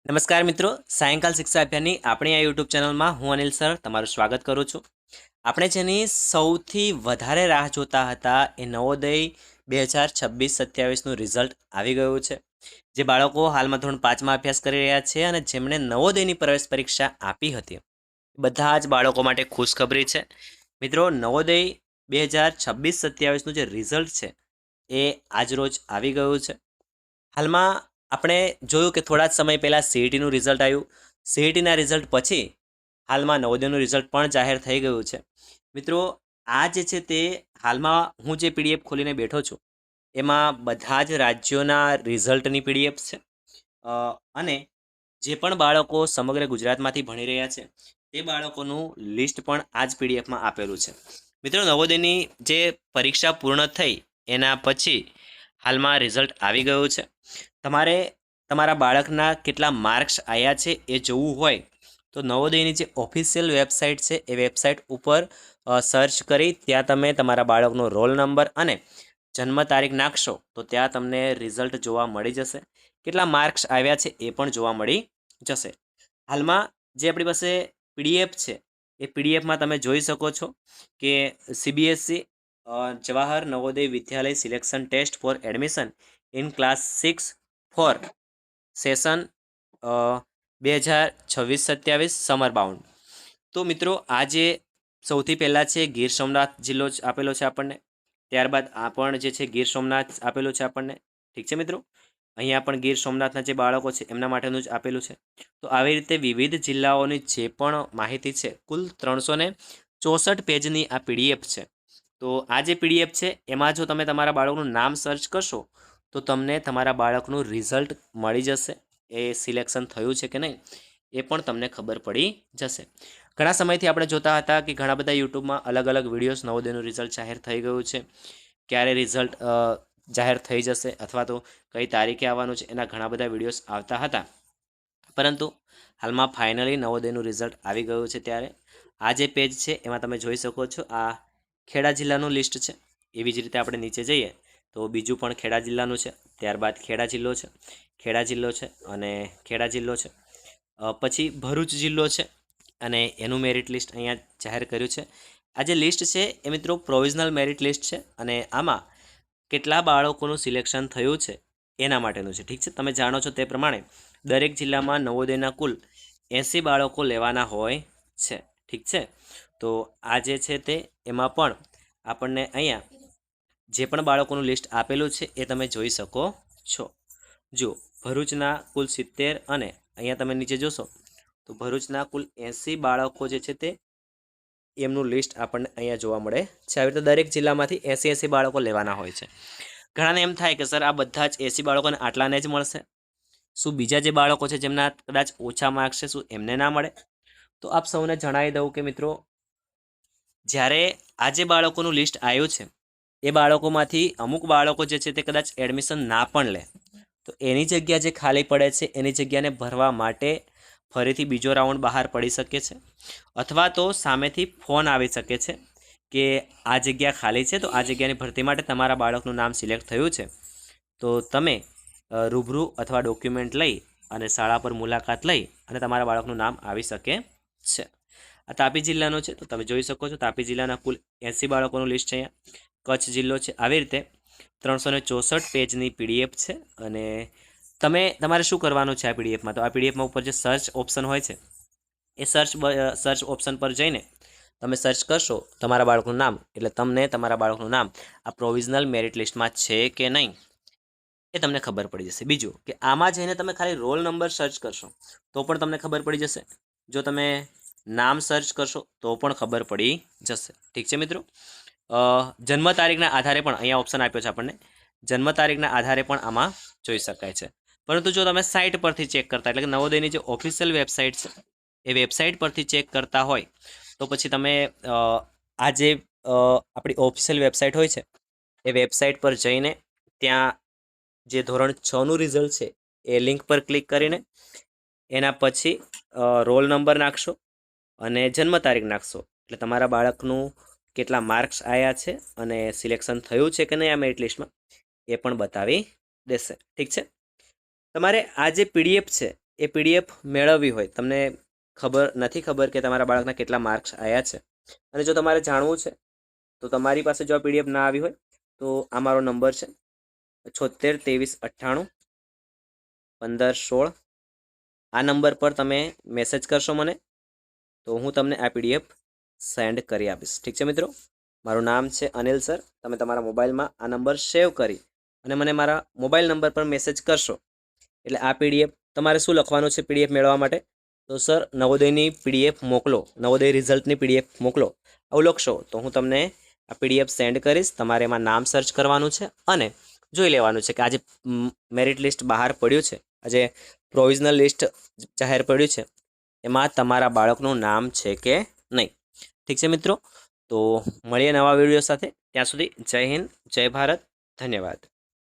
નમસ્કાર મિત્રો, સાયંકાલ શિક્ષા અભિયાનની આપણી આ યુટ્યુબ ચેનલમાં હું અનિલ સર તમારું સ્વાગત કરું છું. આપણે જેની સૌથી વધારે રાહ જોતા હતા એ નવોદય 2026-27નું રિઝલ્ટ આવી ગયું છે. જે બાળકો હાલમાં ધોરણ 5માં અભ્યાસ કરી રહ્યા છે અને જેમણે નવોદયની પ્રવેશ પરીક્ષા આપી હતી, બધા જ બાળકો માટે ખુશખબરી છે. મિત્રો, નવોદય 2026-27નું જે રિઝલ્ટ છે એ આજરોજ આવી ગયું છે. હાલમાં આપણે જોયું કે થોડા જ સમય પહેલાં સીઈટીનું રિઝલ્ટ આવ્યું. સીઈટીના રિઝલ્ટ પછી હાલમાં નવોદયનું રિઝલ્ટ પણ જાહેર થઈ ગયું છે. મિત્રો, આ જે છે તે હાલમાં હું જે પીડીએફ ખોલીને બેઠો છું એમાં બધા જ રાજ્યોના રિઝલ્ટની પીડીએફ છે. અને જે પણ બાળકો સમગ્ર ગુજરાતમાંથી ભણી રહ્યા છે તે બાળકોનું લિસ્ટ પણ આ જ પીડીએફમાં આપેલું છે. મિત્રો, નવોદયની જે પરીક્ષા પૂર્ણ થઈ એના પછી હાલમાં રિઝલ્ટ આવી ગયું છે. તમારે તમારા બાળકના કેટલા માર્ક્સ આવ્યા છે એ જોવું હોય તો નવોદયની જે ઓફિશિયલ વેબસાઇટ છે એ વેબસાઇટ ઉપર સર્ચ કરી ત્યાં તમે તમારા બાળકનો રોલ નંબર અને જન્મ તારીખ નાખશો તો ત્યાં તમને રિઝલ્ટ જોવા મળી જશે. કેટલા માર્ક્સ આવ્યા છે એ પણ જોવા મળી જશે. હાલમાં જે આપણી પાસે પીડીએફ છે એ પીડીએફમાં તમે જોઈ શકો છો કે CBSE Jawahar Navodaya Vidyalaya selection test for admission in class 6 for session 2026-27 summer bound. તો મિત્રો, આ જે સૌથી પહેલાં છે ગીર સોમનાથ જિલ્લો જ આપેલો છે આપણને. ત્યારબાદ આ પણ જે છે ગીર સોમનાથ આપેલું છે આપણને. ઠીક છે મિત્રો, અહીંયા પણ ગીર સોમનાથના જે બાળકો છે એમના માટેનું જ આપેલું છે. તો આવી રીતે વિવિધ જિલ્લાઓની જે પણ માહિતી છે, કુલ 364 પેજની આ પીડીએફ છે. તો આ જે પીડીએફ છે એમાં જો તમે તમારા બાળકનું નામ સર્ચ કરશો તો તમને તમારા બાળકનું રિઝલ્ટ મળી જશે. એ સિલેક્શન થયું છે કે નહીં એ પણ તમને ખબર પડી જશે. ઘણા સમયથી આપણે જોતા હતા કે ઘણા બધા યુટ્યુબમાં અલગ અલગ વિડીયોઝ નવોદયનું રિઝલ્ટ જાહેર થઈ ગયું છે, ક્યારે રિઝલ્ટ જાહેર થઈ જશે અથવા તો કઈ તારીખે આવવાનું છે, એના ઘણા બધા વિડીયોઝ આવતા હતા. પરંતુ હાલમાં ફાઇનલી નવોદયનું રિઝલ્ટ આવી ગયું છે. ત્યારે આ જે પેજ છે એમાં તમે જોઈ શકો છો, આ ખેડા જિલ્લાનું લિસ્ટ છે. એવી જ રીતે આપણે નીચે જઈએ તો બીજું પણ ખેડા જિલ્લાનું છે. ત્યારબાદ ખેડા જિલ્લો છે, ખેડા જિલ્લો છે અને ખેડા જિલ્લો છે. પછી ભરૂચ જિલ્લો છે અને એનું મેરિટ લિસ્ટ અહીંયા જાહેર કર્યું છે. આ જે લિસ્ટ છે એ મિત્રો પ્રોવિઝનલ મેરિટ લિસ્ટ છે અને આમાં કેટલા બાળકોનું સિલેક્શન થયું છે એના માટેનું છે. ઠીક છે, તમે જાણો છો તે પ્રમાણે દરેક જિલ્લામાં નવોદયના કુલ 80 બાળકો લેવાના હોય છે. ઠીક છે, તો આ જે છે તે એમાં પણ આપણને અહીંયા જે પણ બાળકોનું લિસ્ટ આપેલું છે એ તમે જોઈ શકો છો. જો ભરૂચના કુલ 70 અને અહીંયા તમે નીચે જોશો તો ભરૂચના કુલ 80 બાળકો જે છે તે એમનું લિસ્ટ આપણને અહીંયા જોવા મળે છે. આવી રીતે દરેક જિલ્લામાંથી 80 બાળકો લેવાના હોય છે. ઘણાને એમ થાય કે સર આ બધા જ 80 બાળકોને આટલાને જ મળશે, શું બીજા જે બાળકો છે જેમના કદાચ ઓછા માર્ક્સ છે શું એમને ના મળે? તો આપ સૌને જણાવી દઉં કે મિત્રો, જ્યારે આ જે બાળકોનું લિસ્ટ આવ્યું છે એ બાળકોમાંથી અમુક બાળકો જે છે તે કદાચ એડમિશન ના પણ લે તો એની જગ્યા જે ખાલી પડે છે એની જગ્યાને ભરવા માટે ફરીથી બીજો રાઉન્ડ બહાર પડી શકે છે, અથવા તો સામેથી ફોન આવી શકે છે કે આ જગ્યા ખાલી છે તો આ જગ્યાની ભરતી માટે તમારા બાળકનું નામ સિલેક્ટ થયું છે, તો તમે રૂબરૂ અથવા ડોક્યુમેન્ટ લઈ અને શાળા પર મુલાકાત લઈ અને તમારા બાળકનું નામ આવી શકે છે. આ તાપી જિલ્લાનો છે તો તમે જોઈ શકો છો, તાપી જિલ્લાના કુલ 80 બાળકોનું લિસ્ટ છે. અહીંયા કચ્છ જિલ્લો છે. આવી રીતે 364 પેજની પીડીએફ છે અને તમારે શું કરવાનું છે આ પીડીએફમાં? તો આ પીડીએફમાં ઉપર જે સર્ચ ઓપ્શન હોય છે એ સર્ચ ઓપ્શન પર જઈને તમે સર્ચ કરશો તમારા બાળકનું નામ, એટલે તમને તમારા બાળકનું નામ આ પ્રોવિઝનલ મેરિટ લિસ્ટમાં છે કે નહીં એ તમને ખબર પડી જશે. બીજું કે આમાં જઈને તમે ખાલી રોલ નંબર સર્ચ કરશો તો પણ તમને ખબર પડી જશે. જો તમે નામ સર્ચ કરશો તો પણ ખબર પડી જશે. ઠીક છે મિત્રો, જન્મ તારીખના આધારે પણ અહીંયા ઓપ્શન આપ્યો છે આપણને, જન્મ તારીખના આધારે પણ આમાં જોઈ શકાય છે. પરંતુ જો તમે સાઇટ પરથી ચેક કરતા, એટલે કે નવોદયની જે ઓફિશિયલ વેબસાઇટ છે એ વેબસાઇટ પરથી ચેક કરતા હોય તો પછી તમે આ જે આપણી ઓફિશિયલ વેબસાઇટ હોય છે એ વેબસાઇટ પર જઈને ત્યાં જે ધોરણ 6નું રિઝલ્ટ છે એ લિંક પર ક્લિક કરીને એના પછી રોલ નંબર નાખશો અને જન્મ તારીખ નાખશો એટલે તમારા બાળકનું કેટલા માર્ક્સ આવ્યા છે અને સિલેક્શન થયું છે કે નહીં આ મેરિટ લિસ્ટમાં એ પણ બતાવી દેશે. ઠીક છે, તમારે આ જે પીડીએફ છે એ પીડીએફ મેળવવી હોય, તમને નથી ખબર કે તમારા બાળકના કેટલા માર્ક્સ આવ્યા છે, અને જો તમારે જાણવું છે તો તમારી પાસે જો આ પીડીએફ ના આવી હોય તો આ મારો નંબર છે 76 23 98 15 16. આ નંબર પર તમે મેસેજ કરશો મને તો હું તમને આ પીડીએફ સેન્ડ કરી આપીશ. ઠીક છે મિત્રો, મારું નામ છે અનિલ સર. તમે તમારા મોબાઈલમાં આ નંબર સેવ કરી અને મને મારા મોબાઈલ નંબર પર મેસેજ કરશો એટલે આ પીડીએફ તમારે શું લખવાનું છે પીડીએફ મેળવવા માટે, તો સર નવોદયની પીડીએફ મોકલો, નવોદય રિઝલ્ટની પીડીએફ મોકલો, આવું લખશો તો હું તમને આ પીડીએફ સેન્ડ કરીશ. તમારે એમાં નામ સર્ચ કરવાનું છે અને જોઈ લેવાનું છે કે આજે મેરિટ લિસ્ટ બહાર પડ્યું છે, આજે પ્રોવિઝનલ લિસ્ટ જાહેર પડ્યું છે, એમાં તમારા બાળકનું નામ છે કે નહીં. ઠીક છે મિત્રો, તો મળીએ નવા વિડીયો સાથે. ત્યાં સુધી જય હિન્દ, જય ભારત, ધન્યવાદ.